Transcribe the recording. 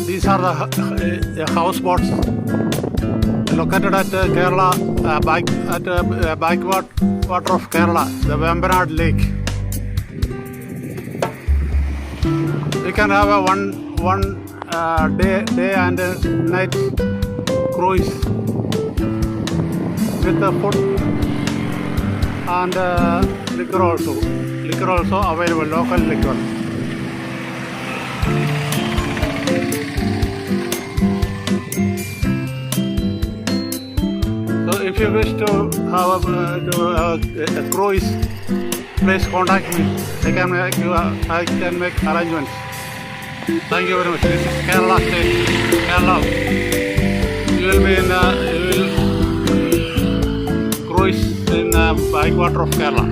These are the houseboats located at Kerala, backwater of Kerala, the Vembanad Lake. You can have a one day and night cruise with the food and liquor also. Liquor also available, local liquor. So if you wish to have a cruise, please contact me. I can make arrangements. Thank you very much. This is Kerala State, Kerala. You will cruise in backwater of Kerala.